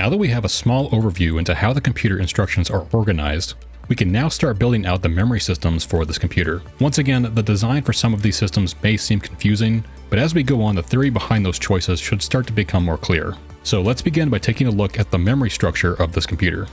Now that we have a small overview into how the computer instructions are organized, we can now start building out the memory systems for this computer. Once again, the design for some of these systems may seem confusing, but as we go on, the theory behind those choices should start to become more clear. So let's begin by taking a look at the memory structure of this computer.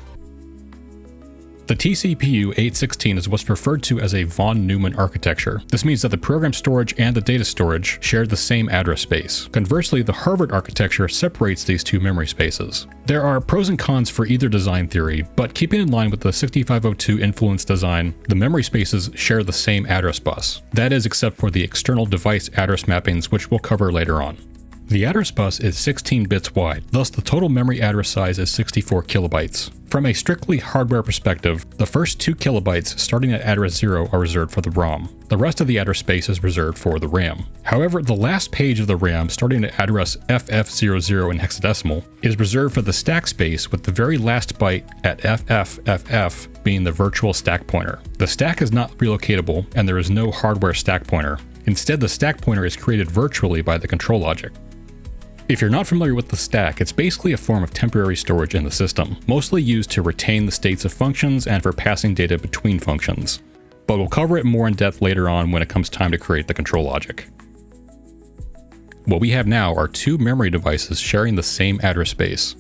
The TCPU 816 is what's referred to as a von Neumann architecture. This means that the program storage and the data storage share the same address space. Conversely, the Harvard architecture separates these two memory spaces. There are pros and cons for either design theory, but keeping in line with the 6502 influence design, the memory spaces share the same address bus. That is, except for the external device address mappings, which we'll cover later on. The address bus is 16 bits wide, thus the total memory address size is 64 kilobytes. From a strictly hardware perspective, the first 2 kilobytes starting at address 0 are reserved for the ROM. The rest of the address space is reserved for the RAM. However, the last page of the RAM starting at address FF00 in hexadecimal is reserved for the stack space, with the very last byte at FFFF being the virtual stack pointer. The stack is not relocatable and there is no hardware stack pointer. Instead, the stack pointer is created virtually by the control logic. If you're not familiar with the stack, it's basically a form of temporary storage in the system, mostly used to retain the states of functions and for passing data between functions. But we'll cover it more in depth later on when it comes time to create the control logic. What we have now are 2 memory devices sharing the same address space.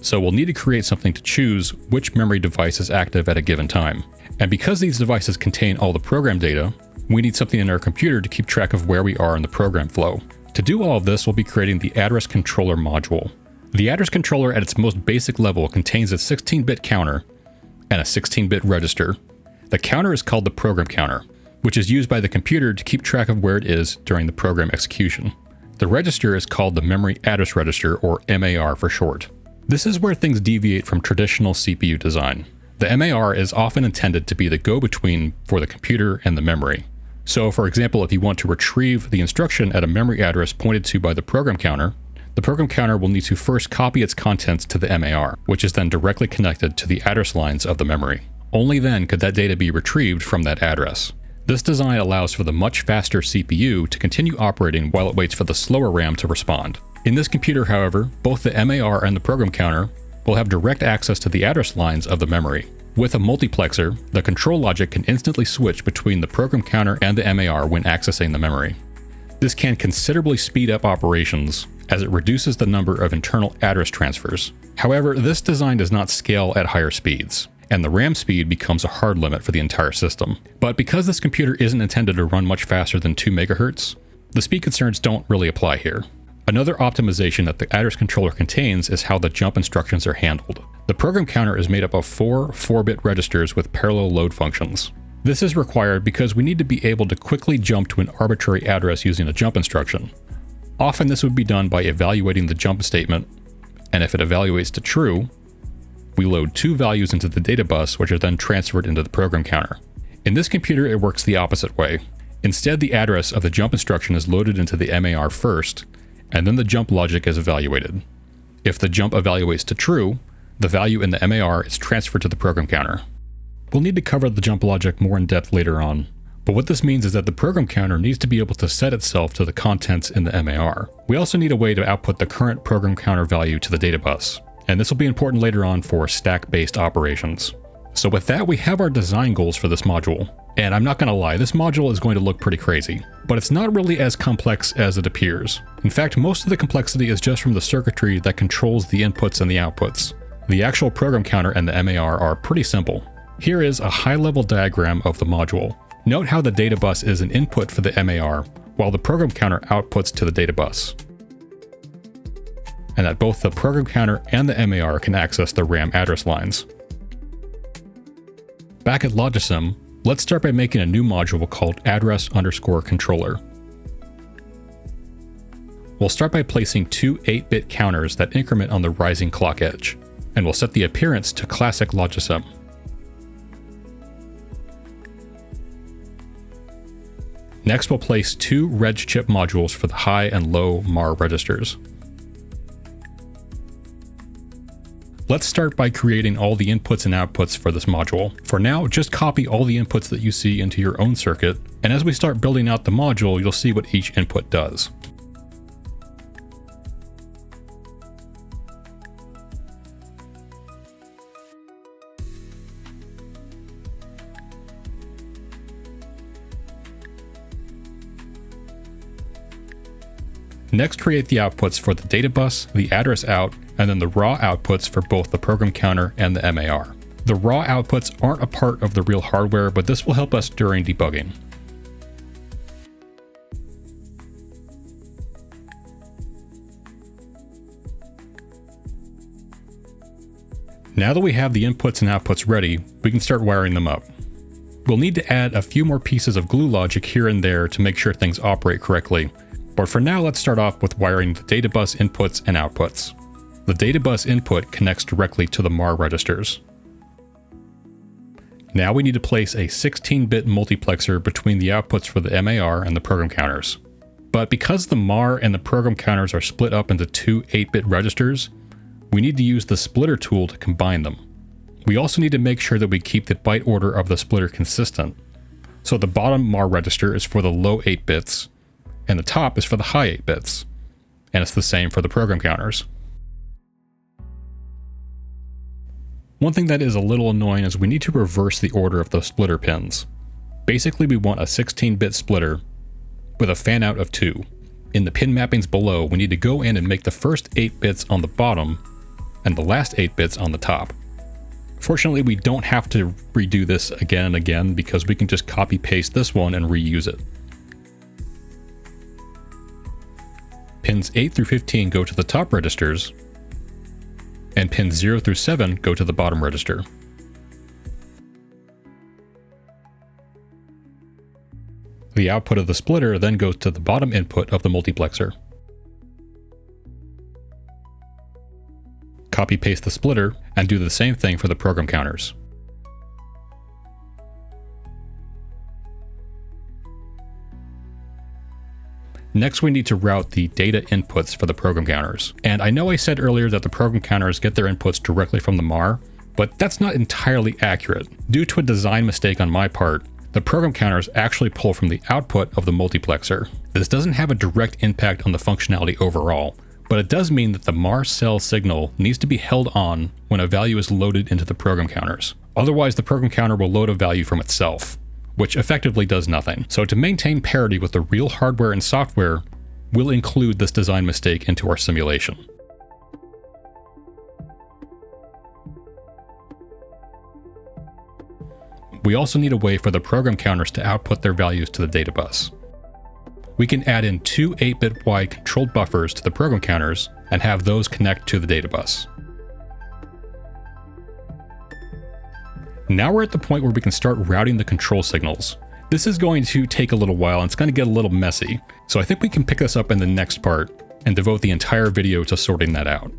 So we'll need to create something to choose which memory device is active at a given time. And because these devices contain all the program data, we need something in our computer to keep track of where we are in the program flow. To do all of this, we'll be creating the address controller module. The address controller at its most basic level contains a 16-bit counter and a 16-bit register. The counter is called the program counter, which is used by the computer to keep track of where it is during the program execution. The register is called the memory address register, or MAR for short. This is where things deviate from traditional CPU design. The MAR is often intended to be the go-between for the computer and the memory. So for example, if you want to retrieve the instruction at a memory address pointed to by the program counter will need to first copy its contents to the MAR, which is then directly connected to the address lines of the memory. Only then could that data be retrieved from that address. This design allows for the much faster CPU to continue operating while it waits for the slower RAM to respond. In this computer, however, both the MAR and the program counter will have direct access to the address lines of the memory. With a multiplexer, the control logic can instantly switch between the program counter and the MAR when accessing the memory. This can considerably speed up operations, as it reduces the number of internal address transfers. However, this design does not scale at higher speeds, and the RAM speed becomes a hard limit for the entire system. But because this computer isn't intended to run much faster than 2 MHz, the speed concerns don't really apply here. Another optimization that the address controller contains is how the jump instructions are handled. The program counter is made up of 4 4-bit registers with parallel load functions. This is required because we need to be able to quickly jump to an arbitrary address using a jump instruction. Often this would be done by evaluating the jump statement, and if it evaluates to true, we load 2 values into the data bus, which are then transferred into the program counter. In this computer, it works the opposite way. Instead, the address of the jump instruction is loaded into the MAR first, and then the jump logic is evaluated. If the jump evaluates to true, the value in the MAR is transferred to the program counter. We'll need to cover the jump logic more in depth later on, but what this means is that the program counter needs to be able to set itself to the contents in the MAR. We also need a way to output the current program counter value to the data bus, and this will be important later on for stack-based operations. So with that, we have our design goals for this module. And I'm not going to lie, this module is going to look pretty crazy, but it's not really as complex as it appears. In fact, most of the complexity is just from the circuitry that controls the inputs and the outputs. The actual program counter and the MAR are pretty simple. Here is a high-level diagram of the module. Note how the data bus is an input for the MAR, while the program counter outputs to the data bus. And that both the program counter and the MAR can access the RAM address lines. Back at Logisim, let's start by making a new module called address_controller. We'll start by placing 2 8-bit counters that increment on the rising clock edge, and we'll set the appearance to classic Logisim. Next, we'll place 2 reg chip modules for the high and low MAR registers. Let's start by creating all the inputs and outputs for this module. For now, just copy all the inputs that you see into your own circuit, and as we start building out the module, you'll see what each input does. Next, create the outputs for the data bus, the address out, and then the raw outputs for both the program counter and the MAR. The raw outputs aren't a part of the real hardware, but this will help us during debugging. Now that we have the inputs and outputs ready, we can start wiring them up. We'll need to add a few more pieces of glue logic here and there to make sure things operate correctly, but for now let's start off with wiring the data bus inputs and outputs. The data bus input connects directly to the MAR registers. Now we need to place a 16-bit multiplexer between the outputs for the MAR and the program counters. But because the MAR and the program counters are split up into two 8-bit registers, we need to use the splitter tool to combine them. We also need to make sure that we keep the byte order of the splitter consistent. So the bottom MAR register is for the low 8 bits, and the top is for the high 8 bits. And it's the same for the program counters. One thing that is a little annoying is we need to reverse the order of the splitter pins. Basically, we want a 16-bit splitter with a fan out of 2. In the pin mappings below, we need to go in and make the first 8 bits on the bottom and the last 8 bits on the top. Fortunately, we don't have to redo this again and again because we can just copy paste this one and reuse it. Pins 8 through 15 go to the top registers, and pins 0 through 7 go to the bottom register. The output of the splitter then goes to the bottom input of the multiplexer. Copy paste the splitter and do the same thing for the program counters. Next, we need to route the data inputs for the program counters. And I know I said earlier that the program counters get their inputs directly from the MAR, but that's not entirely accurate. Due to a design mistake on my part, the program counters actually pull from the output of the multiplexer. This doesn't have a direct impact on the functionality overall, but it does mean that the MAR cell signal needs to be held on when a value is loaded into the program counters. Otherwise, the program counter will load a value from itself, which effectively does nothing. So to maintain parity with the real hardware and software, we'll include this design mistake into our simulation. We also need a way for the program counters to output their values to the data bus. We can add in two 8-bit wide controlled buffers to the program counters and have those connect to the data bus. Now we're at the point where we can start routing the control signals. This is going to take a little while and it's going to get a little messy, so I think we can pick this up in the next part and devote the entire video to sorting that out.